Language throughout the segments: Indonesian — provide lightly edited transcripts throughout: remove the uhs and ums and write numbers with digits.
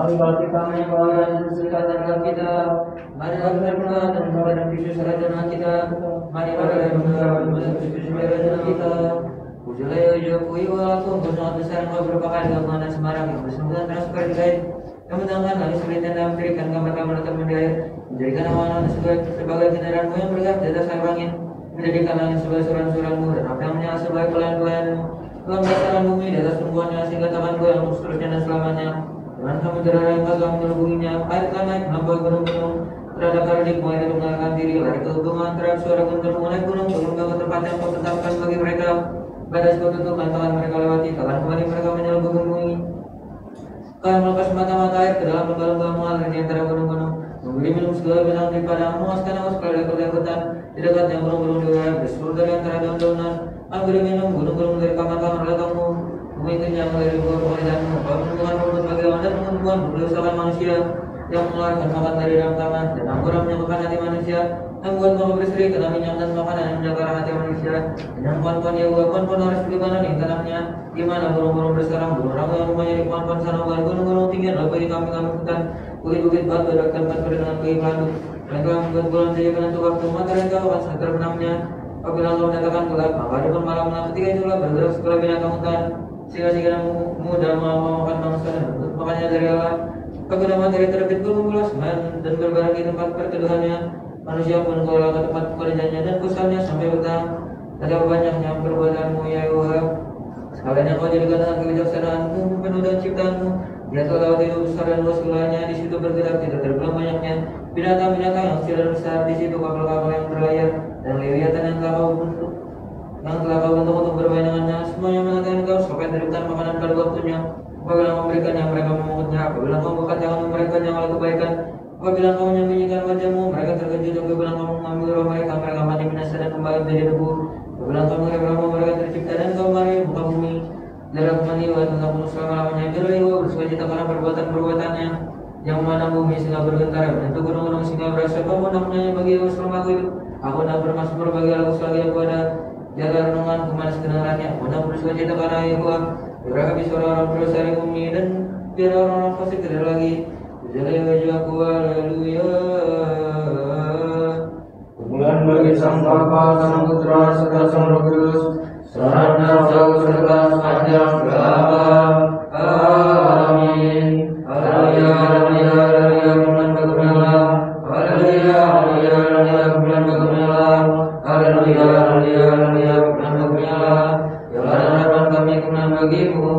Mari bakti kami kepada Serikatan kita. Mari berdoa dan kepada Kristus Raja kita. Mari berdoa kepada Kristus Raja kita. Pujilah ya Kuiwa, Tuhan berdoa besar Engkau berpakai dengan dan Semarang yang bersembunyian transfer terkait. Kamu tangan lalu sulitan dalam berikan kamar-kamar termendaya. Menjadikan awan sebagai kendaraanmu yang bergerak di atas air angin. Menjadikan langit sebagai suran-suranmu dan apa yang menyala sebagai pelayan-pelayanmu. Tuhan berdasarkan bumi di atas tumbuhannya sehingga tanganku yang seterusnya dan selamanya. Dengan kamu terada yang kagak menyelubuhinya, air telah naik melampaui gunung-gunung. Terhadap karadik mulai dari mengalahkan diri, lari ke hubungan terhadap suara guntur naik gunung, turun ke tempat yang kau tetapkan bagi mereka. Batas kau tutup, lantaran mereka lewati, takkan kembali mereka menyelubungi bumi. Kau melepas mata-mata air ke dalam lembah-lembah mengalir di antara gunung-gunung. Memberi minum segala binatang di padang, memuaskan haus kepada ekor-ekoran di dekatnya gunung-gunung di wilayah berseluruh dari antara daun-daunan. Memberi minum gunung-gunung dari kamar-kamar latangmu. Bumi kenyang dari buah pekerjaanmu. Kau menumbuhkan rumput bagi hewan dan menumbuhkan berusaha manusia yang mengeluarkan makan dari dalam tangan dan angguran menyebabkan hati manusia. Yang membuat kamu berseri kena minyak dan makanan yang menjaga hati manusia. Dan puan-puan ya puan-puan harus bagaimana di tanahnya. Gimana burung-burung bersarang, burung ramu yang rumahnya di puan-puan sanogan, gunung-gunung tinggi adalah bagi kami-kami hutan. Bukit-bukit batu dan tempat dengan kehidupan. Dan telah membuat bulan saja penentu waktu matahari kau akan sangat terbenamnya. Apabila engkau mendatangkan gelap, maka ada pun malam ketika itulah bergerak segala binatang hutan. Sehingga mudah memakan bangsa dan makannya dari Allah. Apabila matahari terbit bermula dan berbaring di tempat perteduhannya, manusia pun keluar ke tempat pekerjaannya dan pusatnya sampai petang. Ada banyaknya perbuatanmu ya Yehova. Sekalian yang kau jadikan dengan kebijaksanaanmu, penuh dan ciptaanmu. Dia telah laut itu besar dan luas wilayahnya, di situ bergerak tidak terbilang banyaknya binatang-binatang yang kecil dan besar, di situ kapal-kapal yang berlayar dan lewiatan yang telah kau bentuk untuk bermain dengannya. Semuanya mengatakan kau sampai diberikan makanan pada waktunya. Apabila memberikan yang mereka memungutnya, apabila kau buka tangan memberikan yang oleh kebaikan, apabila kau menyembunyikan wajahmu, mereka terkejut. Apabila kau mengambil roh mereka mati binasa dan kembali menjadi debu. Apabila kau mengirim mereka tercipta dan kau mari muka bumi. Darah maniwa tentang penuh selama-lamanya. Biarlah bersukacita karena perbuatan-perbuatannya yang memandang bumi sehingga bergetar, bentuk gunung-gunung sehingga berasa. Kau menangnya bagi aku selama aku hidup. Aku hendak bermasmur bagi aku selagi aku ada. Jaga renungan kemanas kedengarannya. Aku hendak bersukacita karena Yehova. Biar habis orang-orang berdosa di bumi dan biar orang-orang fasik tidak lagi. Pujilah wajahku, haleluya. Pujian bagi Sang Bapa, Sang Putra, serta Sang Roh Kudus. Sekarang dan jauh serta sepanjang segala. Amin. Haleluya, haleluya, haleluya, bulan bergembira. Haleluya, haleluya, haleluya, bulan bergembira. Haleluya, haleluya, haleluya, bulan bergembira. Jalan harapan kami kemenangan bagimu.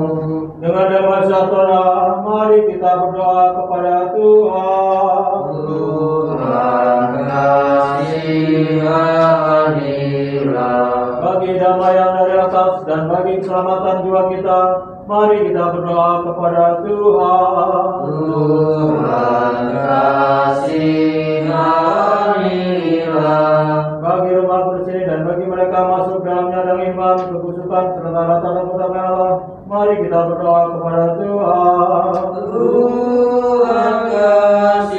Dengan damai sejahtera, mari kita berdoa kepada Tuhan. Tuhan kasihanilah. Bagi damai yang dari atas dan bagi keselamatan jiwa kita, mari kita berdoa kepada Tuhan. Tuhan kasihanilah. Bagi rumah bersih dan bagi mereka masuk dalamnya dengan iman, kekusukan, serta rata dan utama Allah, mari kita berdoa kepada Tuhan. Tuhan kasihanilah.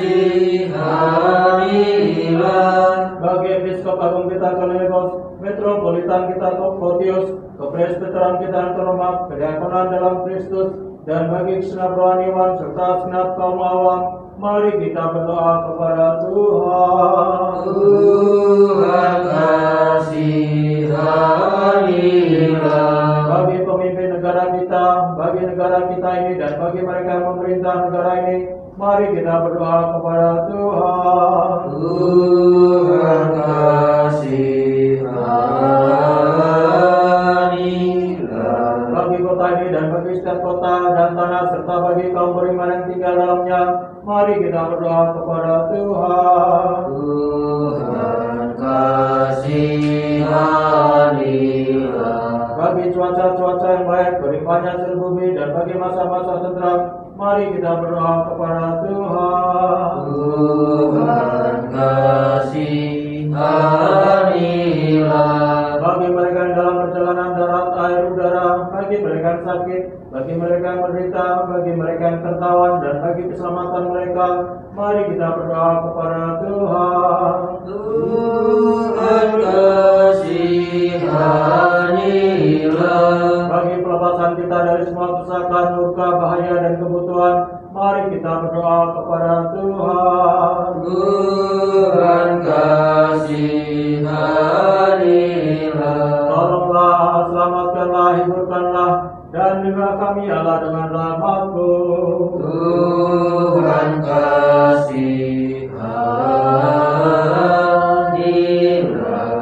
Bagi Episkop Agung kita Kalimegos, Metropolitan kita Photius, Kepresbiteran kita yang terhormat, Kediakonan dalam Kristus, dan bagi segenap rohaniwan serta segenap kaum awam, mari kita berdoa kepada Tuhan. Tuhan kasihanilah. Bagi pemimpin negara kita ini dan bagi mereka yang memerintah negara ini, mari kita berdoa kepada Tuhan. Tuhan kasihanilah. Bagi kota ini dan bagi setiap kota dan tanah serta bagi kaum beriman yang tinggal dalamnya, mari kita berdoa kepada Tuhan. Tuhan kasihanilah. Bagi cuaca-cuaca yang baik, berlimpahnya hasil bumi dan bagi masa-masa tentram, mari kita berdoa kepada Tuhan. Tuhan kasihanilah. Bagi mereka yang dalam perjalanan darat, air, udara, bagi mereka yang sakit, bagi mereka yang menderita, bagi mereka yang tertawan, dan bagi keselamatan mereka, mari kita berdoa kepada Tuhan. Tuhan kasihanilah. Bagi pelepasan Selamatkan kita dari semua kesakan, murka, bahaya, dan kebutuhan. Mari kita berdoa kepada Tuhan. Tuhan kasihanilah. Tolonglah, selamatkanlah, hiburkanlah, dan juga kami Allah dengan rahmat-Mu. Tuhan kasihanilah.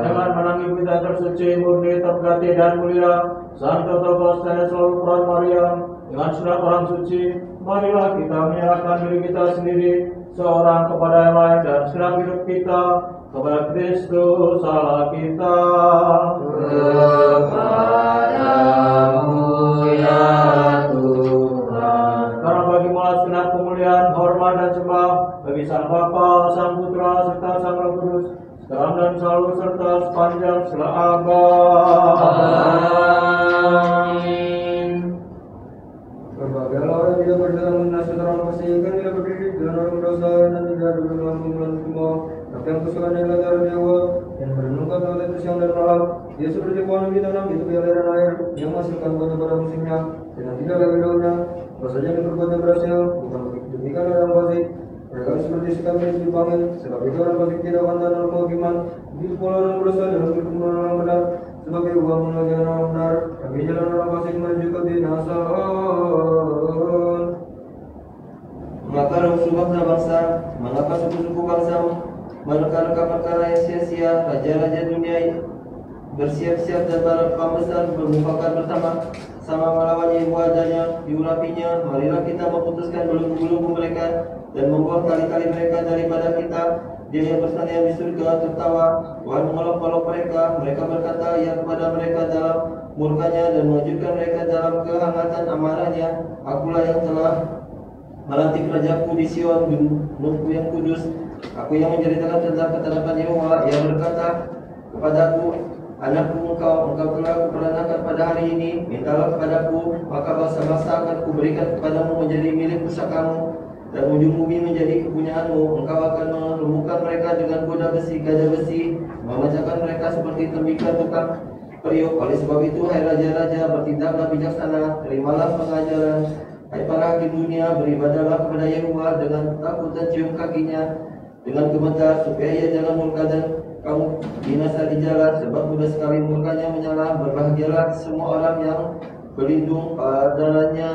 Dengan menangis kita tersuci, murni, terberkati, dan mulia, Santo Tobos dan selalu peran Maria, dengan surat orang suci, marilah kita menyerahkan diri kita sendiri, seorang kepada yang lain, dan segenap hidup kita kepada Kristus Allah kita. Kepadamu ya Tuhan. Karena bagimu segenap kemuliaan, hormat, dan sembah bagi Sang Bapa, Sang Putra, serta Sang Roh Kudus, sekarang dan selalu serta sepanjang segala abad. Amin. Berbahagialah orang tidak berjalan menasihati orang fasik, kan tidak berdiri dan orang berdosa dan tidak berjalan kumpulan semua. Tapi yang kesukaan yang ajar Dewa yang merenungkan oleh itu siang dan malam. Dia seperti pohon yang ditanam di tepi aliran air yang menghasilkan buahnya pada musimnya dan tidak lagi daunnya. Apa saja yang berbuatnya berhasil, bukan demikian orang fasik. Mereka seperti sikap yang dipanggil, sebab itu orang fasik tidak akan tanam kehakiman. Begitu pula orang berdosa dalam kumpulan orang benar. Sebagai uang mengajar orang benar, tapi jalan orang fasik menuju kebinasaan. Maka rusuh bangsa-bangsa, mengapa suku-suku bangsa menerka-nerka perkara yang sia-sia, raja-raja dunia bersiap-siap dan para pembesar bermufakat bersama melawan wajahnya, diurapinya. Marilah kita memutuskan belenggu-belenggu mereka dan membuang tali-tali mereka daripada kita. Dia yang bersandar di surga tertawa, Tuhan mengolok-olok mereka. Mereka berkata ya kepada mereka dalam murkanya dan mengejutkan mereka dalam kehangatan amarahnya. Akulah yang telah melantik rajaku di Sion, gunungku yang kudus. Aku yang menceritakan tentang ketetapan Yehova. Yang berkata kepadaku, anakku, engkau telah kuperanakan pada hari ini. Mintalah kepadaku, maka bangsa-bangsa akan kuberikan kepadamu menjadi milik pusakamu, dan ujung bumi menjadi kepunyaanmu. Engkau akan melumpuhkan mereka dengan kuda besi, gajah besi, memecahkan mereka seperti tembikar tukang periuk. Oleh sebab itu, hai raja-raja, bertindaklah bijaksana, terimalah pengajaran. Hai para hakim dunia, beribadahlah kepada Yehova dengan takut dan cium kakinya dengan gemetar, supaya ia jangan murka dan kamu binasa di jalan, sebab mudah sekali murkanya menyala. Berbahagialah semua orang yang berlindung padanya.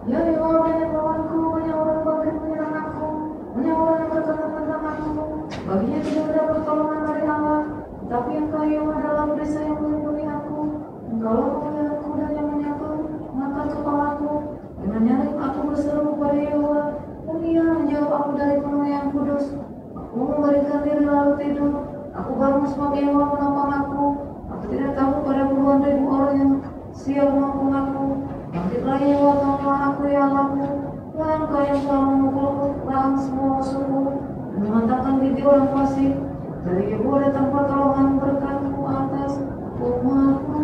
Ya Dewa, banyak lawanku, banyak orang bangkit menyerang aku, banyak orang yang berkata tentang aku. Baginya tidak ada pertolongan dari Allah, tapi Engkau yang adalah desa yang melindungi aku. Engkaulah pemeliharaku dan yang menyapa mengangkat kepalaku. Dengan nyaring aku berseru kepada Yehova, dan Ia menjawab aku dari penuh yang kudus. Aku memberikan diri lalu tidur. Aku bangun sebab Yehova menopang aku. Aku tidak takut pada puluhan ribu orang yang siap menopang aku. Bangkitlah Yehova, tolonglah aku ya Allahku. Tuhan Engkau yang telah memukul rahang semua musuhku dan mematahkan gigi orang fasik. Dari Yehova datang pertolongan, berkat-Mu atas umat-Mu.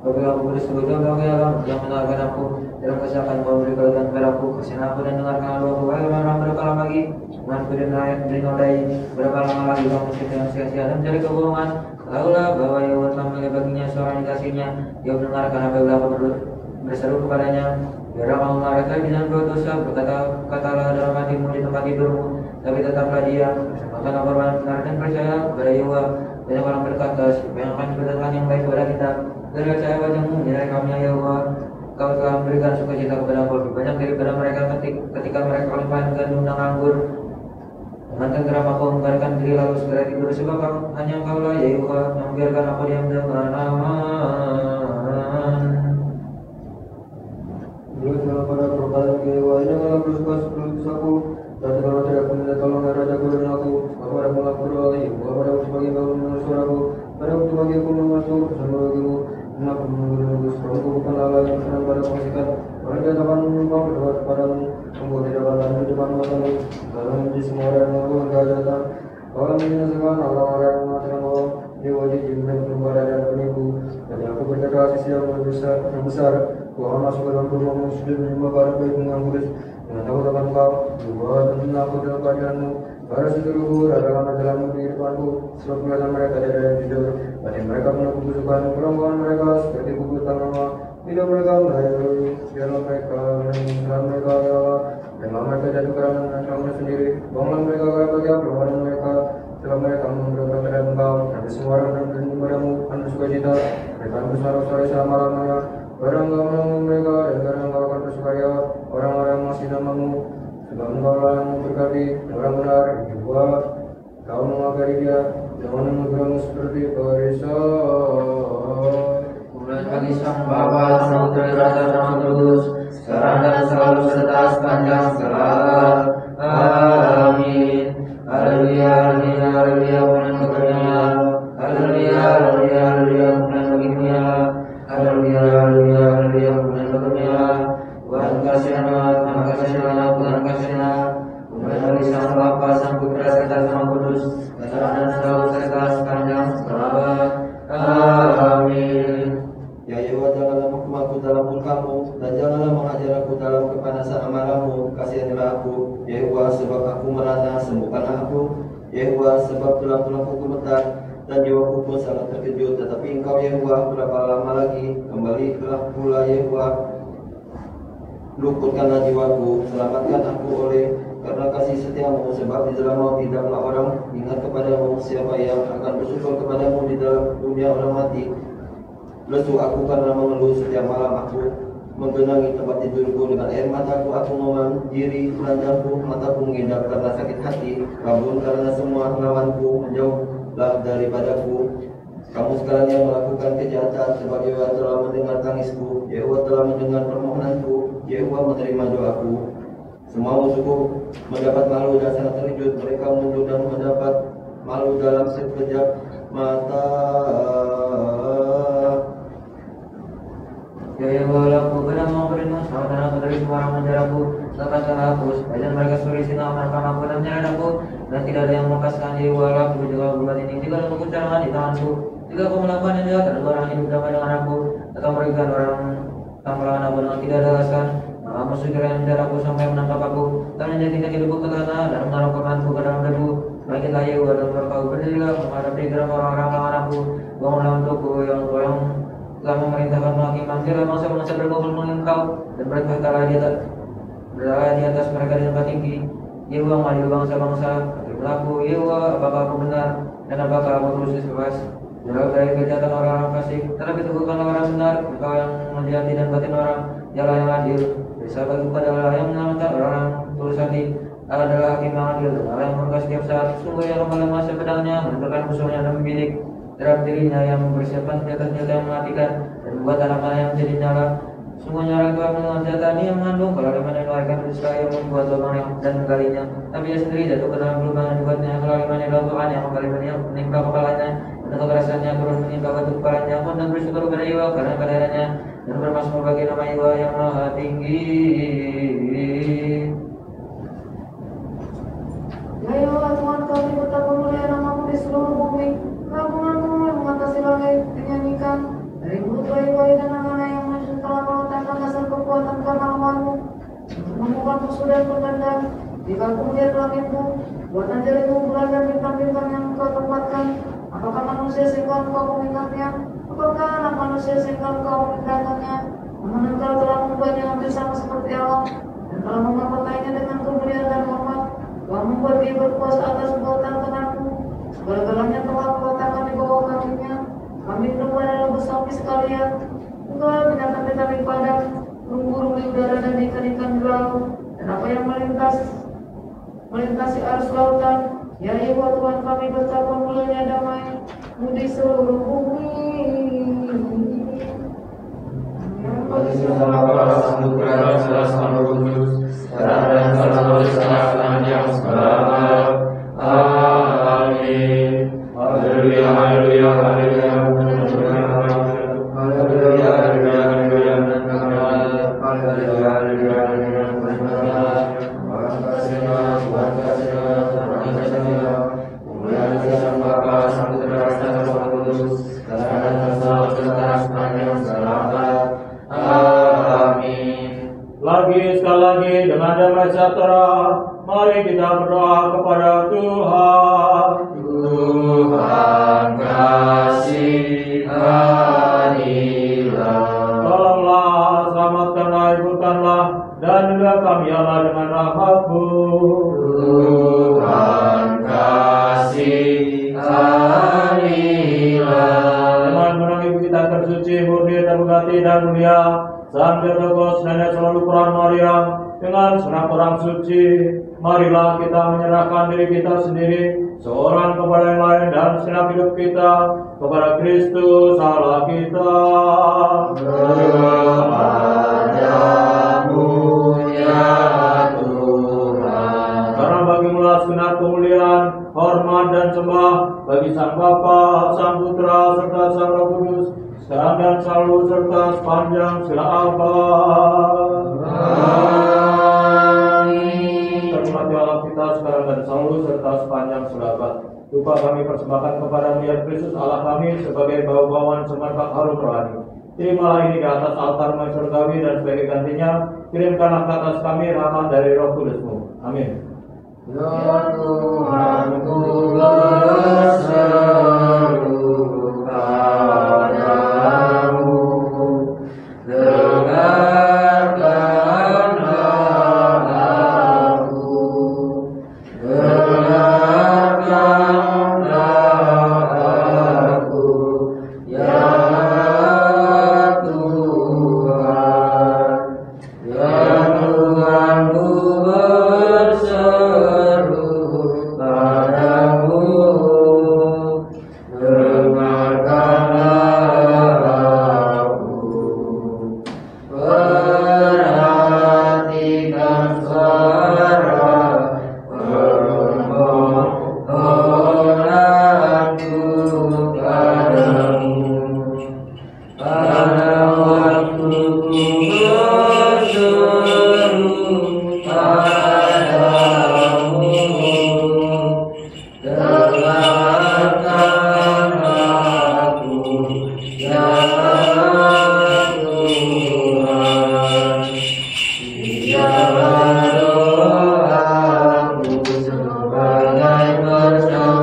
Bagi aku bersyukur bagi Allah yang mendengarkan aku. Dalam kesalahan kau berikan kepadaku. Kasihan aku dan dengarkan doaku. Wahai orang berapa lama lagi dengan beri rakyat beri nodai. Berapa lama lagi kamu mesti dengan sia-sia dan mencari kebohongan. Tahulah bahwa Yehova telah memilih baginya seorang yang kasihnya. Dia mendengarkan apabila aku berseru kepadanya. Biarlah kamu melarikan dengan berdosa, berkata-katalah dalam hatimu di tempat tidurmu, tapi tetaplah diam. Bersamakan korban benar dan percaya kepada Yehova. Banyak orang berkata, siapa yang akan berkatakan yang baik kepada kita? Dari percaya wajahmu, menyerahkan kami ya Yehova. Kau telah memberikan sukacita kepada aku lebih banyak daripada mereka ketika mereka melimpahkan gandum dan anggur. Dengan geram aku membalikkan diri lalu segera tidur, sebab hanya Engkaulah ya Yehova yang membiarkan aku diam dengan aman. Berdoa pada perkataan Yehova, ini adalah bersuka sebelum dosaku, dan segala tidak meminta tolong dari rajaku dan aku. Maka pada mulai berdoa, Yehova padaku sebagai engkau mendengar suaraku, padaku sebagai aku mengatur bersama bagimu. Dan aku menunggu sebelumku bukan Allah yang berkenan pada pengasikan. Orang dia akan engkau berdoa kepadamu, engkau tidak akan lalu di depan matamu. Dalam menjadi semua orang yang melakukan kejahatan, kau yang membinasakan orang-orang yang mengatakan bahwa dia wajib diminta kepada dan penipu. Dan aku berkata sisi yang besar, Tuhan masuk ke dalam rumahmu, sujud menyembah pada baikmu yang kudus. Dengan takut akan engkau, Yehova, dan aku dalam keadaanmu, Para seluruh dalam dalam kehidupanku, sebab kelihatan mereka dan jujur, batin mereka penuh kebusukan, kerongkongan mereka seperti bubur tanaman, hidup mereka melayani, biarlah mereka menangis mereka ya Allah, janganlah mereka jatuh ke dalam rancangan sendiri, buanglah mereka ke bagi pelanggaran mereka, sebab mereka memberontak terhadap Engkau, nanti semua orang dan berlindung padamu, anda sukacita, mereka akan bersorak-sorai selama-lamanya, barang Engkau menolong mereka, dan karena Engkau akan bersukaria, orang-orang masih namamu, sebab Engkau lah yang memberkati orang benar juga kau mengagari dia, jangan menggeramu seperti perisai. Mulai bagi Sang Bapa, Sang Putra, dan Sang Kudus, sekarang dan selalu serta sepanjang segala. Amin. Haleluya, haleluya, haleluya, Tuhan kebernya. Haleluya, haleluya, haleluya, Tuhan baginya. Haleluya, haleluya, haleluya, Tuhan kebernya. Tuhan kasihanlah, Tuhan kasihanlah, Tuhan kasihanlah. Mulai bagi Sang Bapa, Sang Putra, serta Sang Kudus, sekarang dan selalu serta sepanjang segala. Amin. Ya Yehovah, janganlah menghukum aku dalam murka-Mu, dan janganlah mengajar aku dalam kepanasan amarah-Mu. Kasihanilah aku, Yehovah, sebab aku merana, sembuhkanlah aku. Yehovah, sebab tulang-tulangku gemetar, dan jiwaku pun sangat terkejut. Tetapi Engkau, Yehovah, berapa lama lagi? Kembalilah pula, Yehovah. Luputkanlah jiwaku, selamatkan aku oleh karena kasih setiamu, sebab di dalam maut tidaklah orang ingat kepadamu. Siapa yang akan bersyukur kepadamu di dalam dunia orang mati? Lesu aku karena mengeluh setiap malam, aku menggenangi tempat tidurku dengan air mataku, aku memanjiri ranjangku, mataku mengidap karena sakit hati, kabur karena semua lawanku menjauhlah daripadaku. Kamu sekalian yang melakukan kejahatan, sebab Yehovah telah mendengar tangisku, Yehovah telah mendengar permohonanku, Yehovah menerima doaku. Semua musuhku mendapat malu dan sangat terkejut, mereka mundur dan mendapat malu dalam sekejap mata. Ya Yehovah, aku benar mau berlindung, selamatkan aku dari semua orang menjaraku, selamatkanlah aku, supaya mereka suri sinar menerkam aku dan menyeret aku, dan tidak ada yang melepaskan. Yehovah, aku juga berbuat ini, jika aku kucarakan di tanganku, jika aku melakukan yang jahat, dan orang hidup damai dengan aku, atau merugikan orang yang melawan aku dengan tidak ada alasan, maka musuh kira yang menjaraku sampai menangkap aku, dan menjadikan hidupku ke tanah, dan menaruh kelemahanku ke dalam debu. Bangkitlah Yehovah, dan berkau berdirilah menghadapi geram orang-orang melawan aku, bangunlah untukku yang telah memerintahkan menghakimi bangsa bangsa berkumpul mengenai Engkau, dan berkatalah di atas mereka di tempat tinggi. Yehovah, mengadili bangsa-bangsa, berlaku Yehovah, apakah aku benar dan apakah aku terus bebas dari kejahatan orang-orang fasik. Tetapi teguhkanlah orang benar, Engkau yang menjati dan batin orang, Dialah yang adil. Bisa bagi adalah yang menyelamatkan orang tulus hati. Allah adalah hakim yang adil, Allah yang murka setiap saat. Sungguh yang lemah masa pedangnya, menentukan musuhnya dan membidik terhadap dirinya, yang mempersiapkan senjata-senjata yang mematikan dan membuat anak-anak yang menjadi nyala. Sungguh nyala Tuhan dengan senjata ini yang mengandung, kalau Liman yang melahirkan Israel yang membuat lubang yang dan menggalinya. Tapi dia sendiri jatuh ke dalam lubang yang dibuatnya. Kalau Liman yang dalam Tuhan yang menimpa kepalanya, dan kekerasannya turun menimpa batu kepalanya pun, dan bersyukur kepada Yehovah karena kadarannya, dan bermasmur bagi nama Yehovah yang maha tinggi. Ya Yehovah Tuhan kami, betapa mulia namamu di seluruh bumi. Keagunganmu yang mengatasi langit dinyanyikan. Dari mulut bayi-bayi dan anak-anak yang masuk telah melontarkan dasar kekuatan karena amarmu, untuk membuka musuh dan pendendam. Jika aku melihat langitmu, buatan jarimu bulan dan bintang-bintang yang engkau tempatkan. Apakah manusia sehingga engkau mengingatnya? Apakah anak manusia sehingga engkau memindahkannya? Namun engkau telah membuatnya hampir sama seperti Allah, dan telah memahkotainya dengan kemuliaan dan hormat. Kau membuat dia berkuasa atas kekuatan tanganmu. Segala-galanya telah kau letakkan di bawah kakinya. Kami berdua adalah besapi sekalian. Engkau binatang-binatang di padang, burung-burung di udara dan ikan-ikan di laut, dan apa yang melintasi arus lautan. Ya Yehovah Tuhan kami, betapa mulianya damai-Mu di seluruh bumi. Bagi Sang Bapa, Sang Putra, dan Sang Kudus, sekarang dan selalu sepanjang segala. Amin. Haleluya, haleluya, haleluya. Haleluya, haleluya, haleluya. Haleluya, haleluya, haleluya. Tuhan kasihnya, Tuhan kasihnya, Tuhan kasihnya. Mulia Sang Bapa, Sang Putra, dan Sang Kudus, sekarang dan selalu sepanjang segala. Amin. Sekali lagi dengan damai sejahtera, mari kita berdoa kepada Tuhan. Tolonglah, selamatkanlah, hiburkanlah, dan juga kami Allah dengan rahmat-Mu. Tuhan kasihanilah. Dengan menang ibu kita tersuci, murni, terberkati, dan mulia, Sang Theotokos, nenek selalu peran Maria, dengan senang orang suci, marilah kita menyerahkan diri kita sendiri, seorang kepada yang lain, dan segenap hidup kita kepada Kristus Allah kita. Kepadamu ya Tuhan. Karena bagimulah segenap kemuliaan, hormat, dan sembah bagi Sang Bapa, Sang Putra, serta Sang Roh Kudus, sekarang dan selalu, serta sepanjang segala abad. Terima Allah kita sekarang dan selalu, serta sepanjang segala abad. Lupa kami persembahkan kepada-Mu ya Kristus Allah kami sebagai bau-bauan semerbak harum rohani. Terimalah ini di atas altar-Mu surgawi, dan sebagai gantinya kirimkanlah ke atas kami rahmat dari Roh Kudus-Mu. Amin. Ya Tuhanku berseru padamu, dengarkanlah aku, dengarkanlah aku, ya Tuhan, ya Tuhanku berseru padamu, dengarkanlah aku, perhatikan suara permohonanku padamu, pada waktu ku berseru padamu, dengarkan aku, ya Tuhan. Biarlah doaku sebagai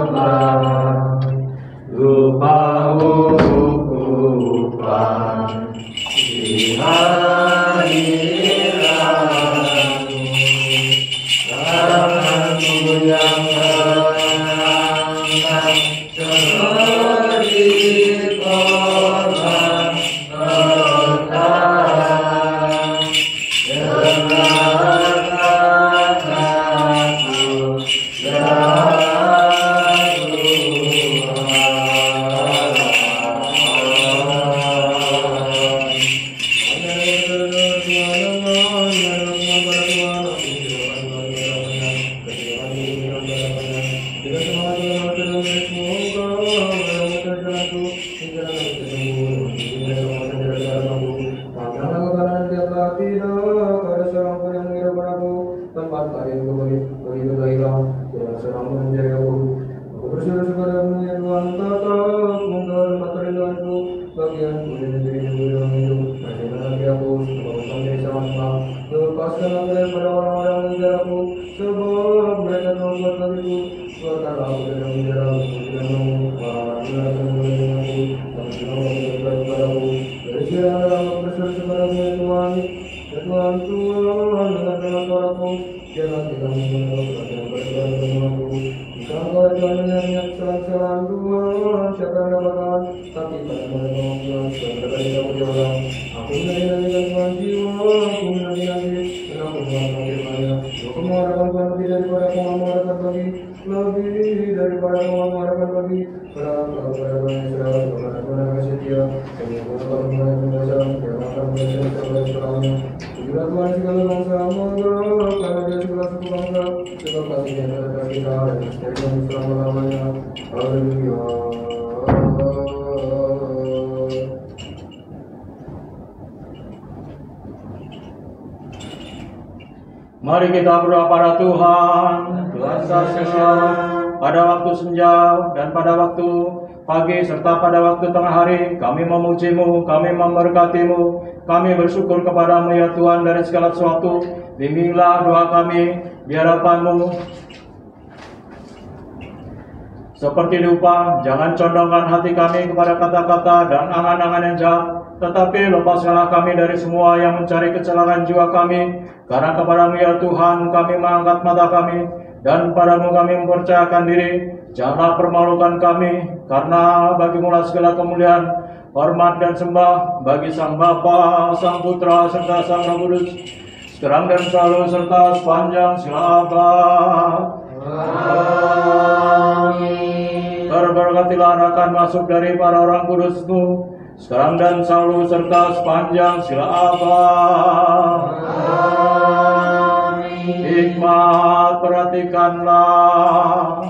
persembahan, upah di hari raya-Mu. Tanganku yang menyenangkan seperti korban pertara, dengarkan aku, ya Lepaskan aku daripada orang-orang yang menjaraku, sebab mereka telah membuat bagiku. Keluarkanlah aku dari penjara, dan orang-orang yang menjaraku, dan janganlah aku berbuat kepadaku. Berisilah dalam aku berseru kepadamu ya Tuhan. Ya Tuhan, Tuhan, dengarkanlah suaraku. Jangan kita mengenal perhatian pada Tuhanku. Jika engkau Tuhan menyanyikan kesalahan-kesalahan Tuhan, siapa yang dapatkan? Tapi pada mereka Tuhan, supaya mereka tidak berjalan. Aku menanti-nantikan Tuhan jiwa, aku menanti-nanti, dan aku mengharapkan firman-Nya. Aku mengharapkan Tuhan lebih daripada aku mengharapkan bagi, lebih daripada aku mengharapkan bagi. Karena engkau pada banyak saudara, kepada Tuhan yang setia, dan yang berkorban mengenai pendosa, yang akan menjadi sebagai setelahnya. Pujilah Tuhan segala bangsa, karena Dia segala suku bangsa, sebab kasih-Nya terhadap kita, dan setia selama-lamanya. Haleluya. Mari kita berdoa pada Tuhan. Tuhan spesial pada waktu senja dan pada waktu pagi serta pada waktu tengah hari, kami memuji-Mu, kami memberkati-Mu, kami bersyukur kepada-Mu ya Tuhan dari segala sesuatu. Bimbinglah doa kami di hadapan-Mu. Seperti diupah, jangan condongkan hati kami kepada kata-kata dan angan-angan yang jahat, tetapi lepaskanlah kami dari semua yang mencari kecelakaan jiwa kami. Karena kepadamu ya Tuhan kami mengangkat mata kami, dan padamu kami mempercayakan diri. Janganlah permalukan kami, karena bagimulah segala kemuliaan, hormat dan sembah bagi Sang Bapa, Sang Putra, serta Sang Roh Kudus, sekarang dan selalu serta sepanjang segala abad. Amin. Terberkatilah akan masuk dari para orang kudus-Mu, sekarang dan selalu serta sepanjang segala abad. Amin. Hikmat perhatikanlah.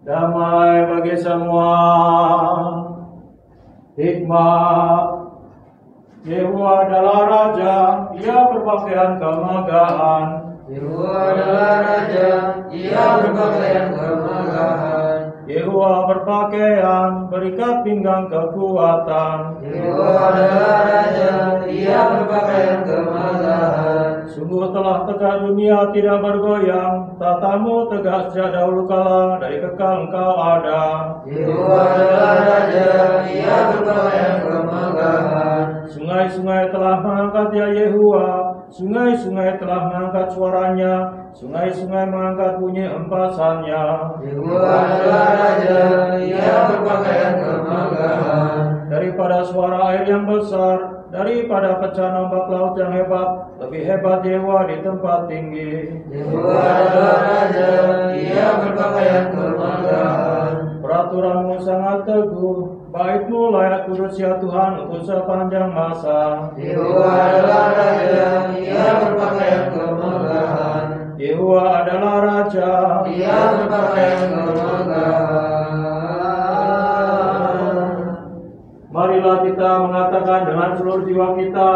Damai bagi semua. Hikmat. Yehuwa adalah Raja, Ia berpakaian kemegahan. Yehuwa adalah Raja, Ia berpakaian kemegahan. Yehuwa berpakaian, berikat pinggang kekuatan. Yehuwa adalah Raja, Ia berpakaian kemegahan. Sungguh telah tegak dunia tidak bergoyang, tatamu tegas sejak dahulu kala, dari kekal engkau ada. Yehuwa adalah Raja, Ia berpakaian kemegahan. Sungai-sungai telah mengangkat ya Yehuwa, sungai-sungai telah mengangkat suaranya, sungai-sungai mengangkat bunyi empasannya. Yehuwa adalah Raja, Ia berpakaian kemegahan. Daripada suara air yang besar, daripada pecahan ombak laut yang hebat, lebih hebat Yehuwa di tempat tinggi. Yehuwa adalah Raja, Ia berpakaian kemegahan. Peraturanmu sangat teguh, bait-Mu layak kudus ya Tuhan untuk sepanjang masa. Yehuwa adalah Raja, Ia berpakaian kemegahan. Yehuwa adalah Raja, Ia berpakaian kemegahan. Marilah kita mengatakan dengan seluruh jiwa kita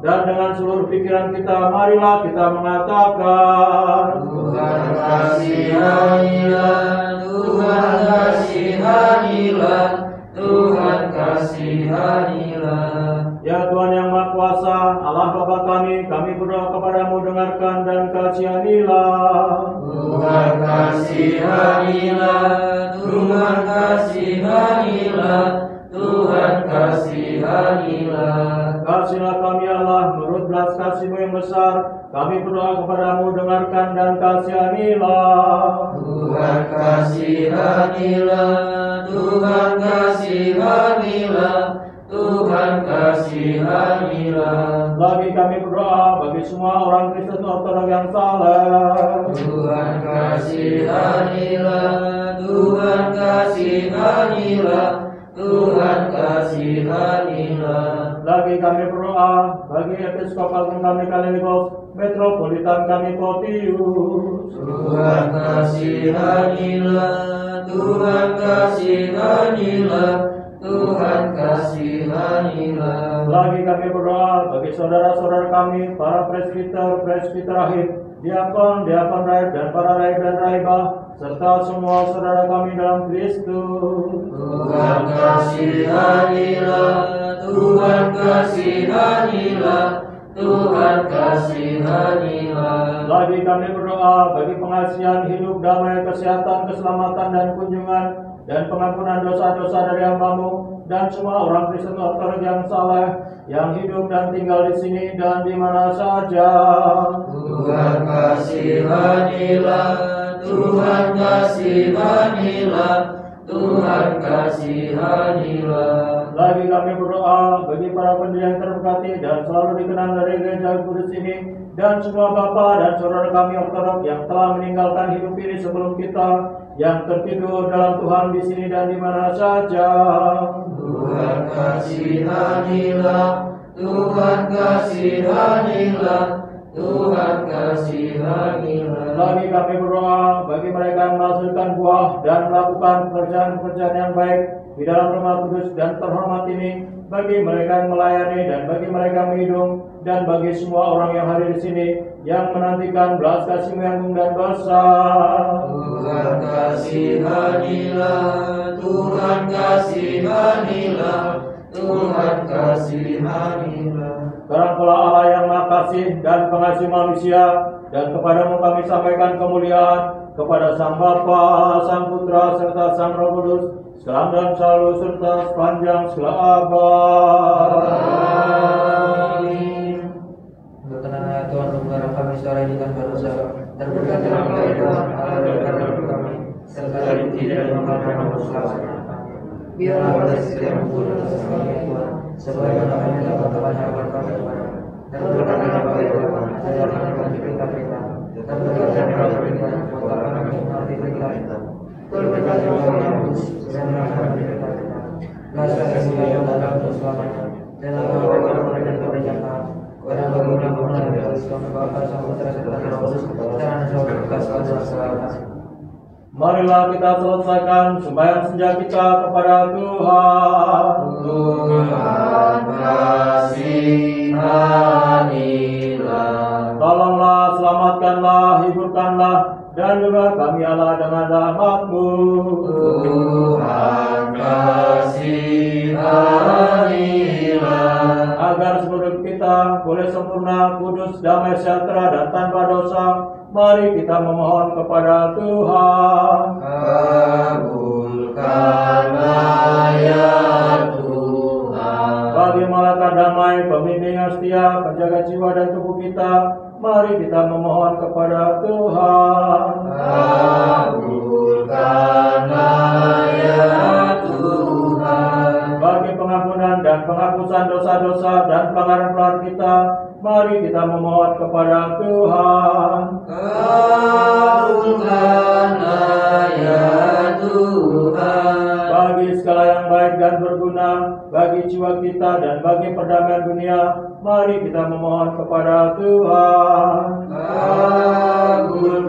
dan dengan seluruh pikiran kita, marilah kita mengatakan, Tuhan kasihanilah, Tuhan kasihanilah, Tuhan kasihanilah. Ya Tuhan yang Maha Kuasa, Allah Bapa kami berdoa kepadamu, dengarkan dan kasihanilah. Tuhan kasihanilah, Tuhan kasihanilah, Tuhan kasihanilah. Kasihilah kami Allah, menurut belas kasih-Mu yang besar, kami berdoa kepadamu, dengarkan dan kasihanilah. Tuhan kasihanilah, Tuhan kasihanilah, Tuhan kasihanilah. Lagi kami berdoa bagi semua orang Kristen Ortodok yang saleh. Tuhan kasihanilah, Tuhan kasihanilah, Tuhan kasihanilah. lagi kami berdoa bagi episkopal kami Kalinikos, metropolitan kami Photius. Tuhan kasihanilah, Tuhan kasihanilah, Tuhan kasihanilah. Lagi kami berdoa bagi saudara-saudara kami, para presbiter, presbiter rahib, diakon, diakon raib, dan para raib dan raibah, serta semua saudara kami dalam Kristus. Tuhan kasihanilah, Tuhan kasihanilah, Tuhan kasihanilah. Lagi kami berdoa bagi pengasihan hidup, damai, kesehatan, keselamatan, dan kunjungan, dan pengampunan dosa-dosa dari hamba-Mu, dan semua orang Kristen Ortodoks yang saleh, yang hidup dan tinggal di sini dan di mana saja. Tuhan kasihanilah, Tuhan kasihanilah, Tuhan kasihanilah. Lagi kami berdoa bagi para pendiri yang terberkati dan selalu dikenal dari gereja kudus ini, dan semua bapa dan saudara kami Ortodoks yang telah meninggalkan hidup ini sebelum kita, yang tertidur dalam Tuhan di sini dan di mana saja. Tuhan kasihanilah, Tuhan kasihanilah, Tuhan kasihanilah. Lagi kami berdoa bagi mereka yang menghasilkan buah dan melakukan pekerjaan-pekerjaan yang baik di dalam rumah kudus dan terhormat ini, bagi mereka yang melayani dan bagi mereka yang menghidung, dan bagi semua orang yang hadir di sini yang menantikan belas kasih-Mu yang agung dan besar. Tuhan kasihanilah, Tuhan kasihanilah, Tuhan kasihanilah. Karangkala Allah yang Maha Kasih dan Pengasih manusia, dan kepadamu kami sampaikan kemuliaan, kepada Sang Bapa, Sang Putra, serta Sang Roh Kudus, sekarang dan selalu serta sepanjang segala abad. Amin. Untuk tenang Tuhan, mengarah kami suara ini tanpa dosa. Terberkatilah Engkau Tuhan, Allah dan karena kami, serta tidak mengatakan bersalah. Biarlah pada setiap mengumpul dosa kami Tuhan, sebagaimana kami dapat harapan kami Tuhan. Terberkatilah Engkau Tuhan, ajarkan kami perintah-perintah. Terberkatilah Engkau Tuhan, buatlah kami mengerti perintah-perintah. Terberkatilah Engkau yang kudus, dan melaksanakan perintah-perintah. Laskan kemuliaan dalam keselamanya, dan lakukan perkara dan keberjakaan. Wadang bangunan dari Tuhan Bapa, Sang Putra, serta Roh Kudus, dan selalu berkasih selamanya. Marilah kita selesaikan sembahyang senja kita kepada Tuhan. Tuhan kasihanilah. Tolonglah, selamatkanlah, hiburkanlah, dan juga kami Allah dengan rahmat-Mu. Tuhan kasihanilah. Agar seluruh kita boleh sempurna, kudus, damai, sejahtera, dan tanpa dosa, mari kita memohon kepada Tuhan. Kabulkanlah ya Tuhan. Bagi malaikat damai, pemimpin yang setia, penjaga jiwa dan tubuh kita, mari kita memohon kepada Tuhan. Kabulkanlah ya Tuhan. Bagi pengampunan dan penghapusan dosa-dosa dan pelanggaran-pelanggaran kita, mari kita memohon kepada Tuhan. Kabulkanlah ya Tuhan. Bagi segala yang baik dan berguna bagi jiwa kita dan bagi perdamaian dunia, mari kita memohon kepada Tuhan. Kabulkanlah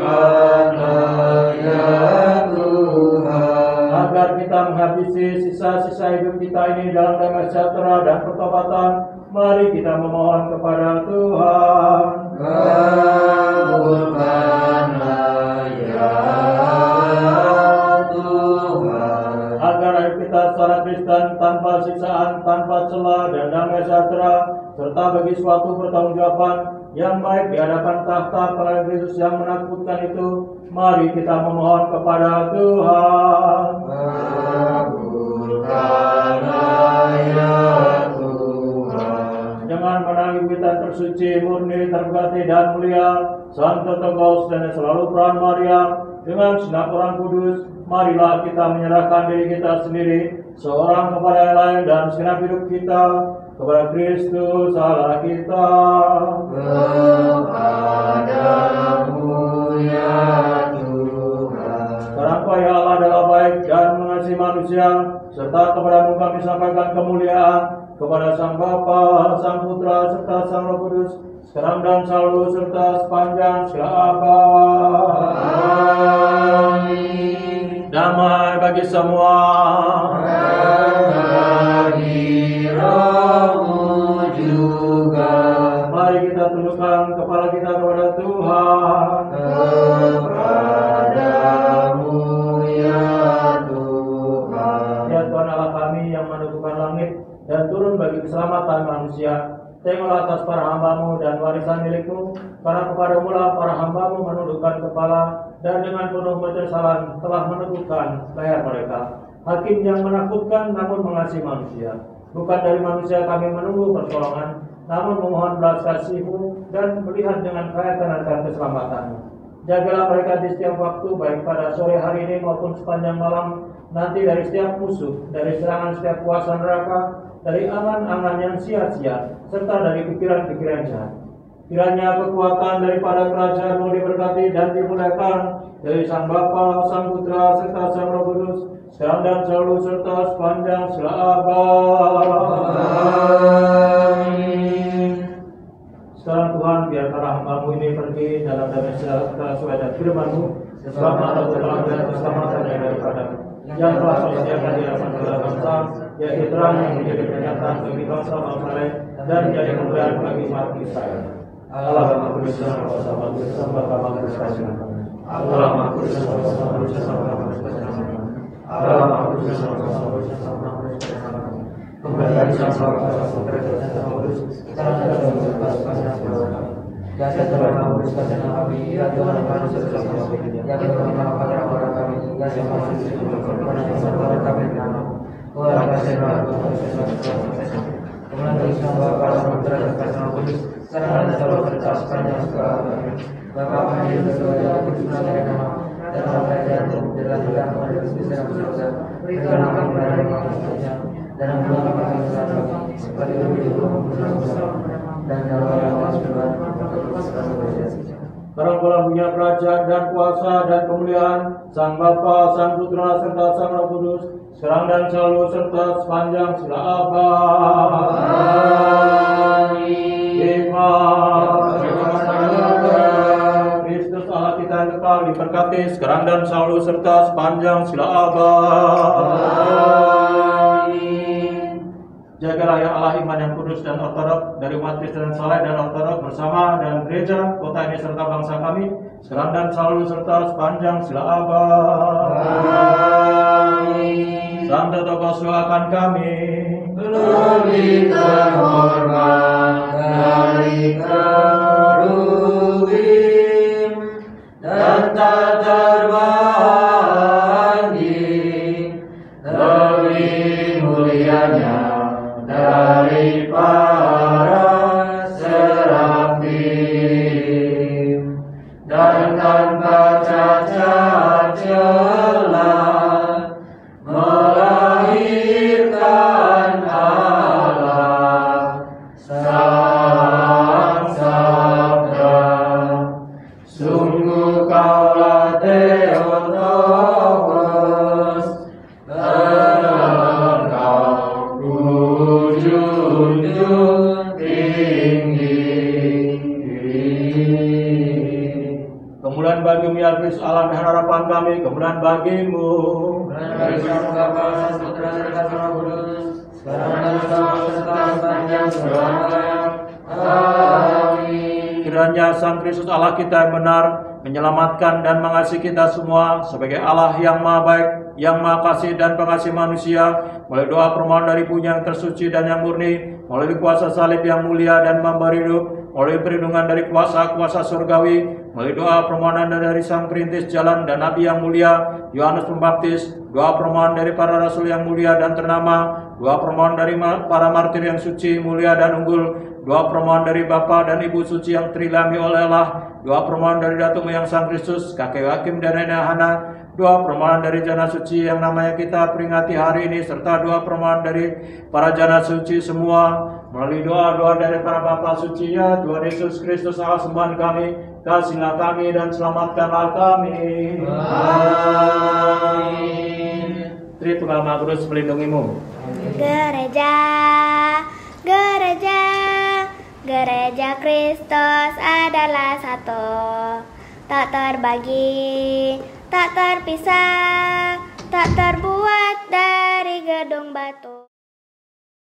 ya Tuhan. Agar kita menghabisi sisa-sisa hidup kita ini dalam damai sejahtera dan pertobatan, mari kita memohon kepada Tuhan. Kabulkanlah ya Tuhan. Agar hidup kita secara Kristen tanpa siksaan, tanpa celah dan damai sejahtera, serta bagi suatu pertanggungjawaban yang baik di hadapan tahta pelayan Kristus yang menakutkan itu, mari kita memohon kepada Tuhan. Kabulkanlah ya Tuhan. Dengan menangis kita tersuci, murni, terberkati dan mulia, Santo Teos dan selalu peran Maria, dengan segenap orang kudus, marilah kita menyerahkan diri kita sendiri, seorang kepada yang lain dan segenap hidup kita, kepada Kristus Allah kita. Kepadamu ya Tuhan. Karena Kau ya Allah adalah baik dan mengasihi manusia, serta kepadamu kami sampaikan kemuliaan, kepada Sang Bapa, Sang Putra, serta Sang Roh Kudus, sekarang dan selalu serta sepanjang segala abad. Amin. Damai bagi semua. Bagi rohmu juga. Mari kita tundukkan kepala kita kepada Tuhan. Kepadamu ya Tuhan. Ya Tuhan Allah kami yang menentukan langit dan turun bagi keselamatan manusia. Tengoklah atas para hamba-Mu dan warisan milik-Mu, karena kepada-Mu lah para hamba-Mu menundukkan kepala dan dengan penuh penyesalan telah menegukkan leher mereka. Hakim yang menakutkan namun mengasihi manusia. Bukan dari manusia kami menunggu pertolongan, namun memohon belas kasih-Mu dan melihat dengan kehayatan akan keselamatan-Mu. Jagalah mereka di setiap waktu, baik pada sore hari ini maupun sepanjang malam nanti, dari setiap musuh, dari serangan setiap kuasa neraka, dari angan-angan yang sia-sia, serta dari pikiran-pikiran jahat. Kiranya kekuatan daripada kerajaan-Mu diberkati dan dimuliakan dari Sang Bapa, Sang Putra, serta Sang Roh Kudus, sekarang dan selalu serta sepanjang segala abad. Amin. Sekarang Tuhan, biarkanlah hamba-Mu ini pergi dalam damai sesuai dengan firman-Mu, selamat atau terlambat dan keselamatan yang daripada-Mu, yang telah disediakan di hadapan segala bangsa, yaitu terang yang menjadi pernyataan bagi bangsa-bangsa lain dan menjadi kemuliaan bagi umat Israel. Allah Maha Kudus, Allah Maha Kudus, Allah Maha Kudus, Allah Maha Kudus, kembali Sang Bapa, Sang Kudus, sekarang dan ya Tuhan kami, ya Tuhan kami bersama, ya Tuhan pada kami, ya Tuhan kami Tuhan kasih kemudian dari Sang Bapa, Sang Putra, dan Sang Kudus, sekarang dan selalu serta sepanjang segala abad. Bapa kami yang berdoa dan berdoa dari nama dan sampai dan jelas tidak kepada Kristus dalam surga. Berikanlah kami pada manusia dan ampunilah kami kesalahan kami, seperti kami juga dan dalam Allah Tuhan Barang punya kerajaan dan kuasa dan kemuliaan Sang Bapa, Sang Putra, serta Sang Roh Kudus, sekarang dan selalu serta sepanjang segala abad. Amin. Kristus Allah kita yang kekal diberkati sekarang dan selalu serta sepanjang segala abad. Jagalah ya Allah iman yang kudus dan ortodok dari umat Kristen saleh dan ortodok bersama dan gereja kota ini serta bangsa kami sekarang dan selalu serta sepanjang segala abad. Amin. Santo Tokoh doakan kami. Lebih terhormat dari kerubim dan tak terbanding, lebih mulianya dari para serafim, dan tanpa cacat celah melahirkan Allah Sang Sabda. Sungguh kaulah Theotokos, junjung tinggi. Kemuliaan bagimu ya Kristus Allah dan harapan kami, kemuliaan bagimu. Dari Sang Bapa, Sang Putra, dan Sang Roh Kudus, sekarang dan selalu serta sepanjang segala abad. Amin. Kiranya Sang Kristus Allah kita yang benar menyelamatkan dan mengasihi kita semua sebagai Allah yang Maha Baik, yang Maha Kasih dan Pengasih manusia, melalui doa permohonan dari Punya yang tersuci dan yang murni, melalui kuasa salib yang mulia dan memberi hidup, melalui perlindungan dari kuasa-kuasa surgawi, melalui doa permohonan dari Sang Perintis Jalan dan Nabi yang mulia Yohanes Pembaptis, doa permohonan dari para rasul yang mulia dan ternama, doa permohonan dari para martir yang suci, mulia dan unggul, doa permohonan dari Bapa dan Ibu suci yang terilhami oleh Allah, doa permohonan dari Datuk Yang Sang Kristus, kakek Hakim dan nenek Hana, doa permohonan dari jana suci yang namanya kita peringati hari ini, serta doa permohonan dari para jana suci semua, melalui doa-doa dari para Bapa suci ya Tuhan Yesus Kristus Allah sembahan kami, kasihlah kami dan selamatkanlah kami. Amin. Tritunggal Maha Kudus melindungimu. Gereja, gereja, gereja Kristus adalah satu, tak terbagi, tak terpisah, tak terbuat dari gedung batu.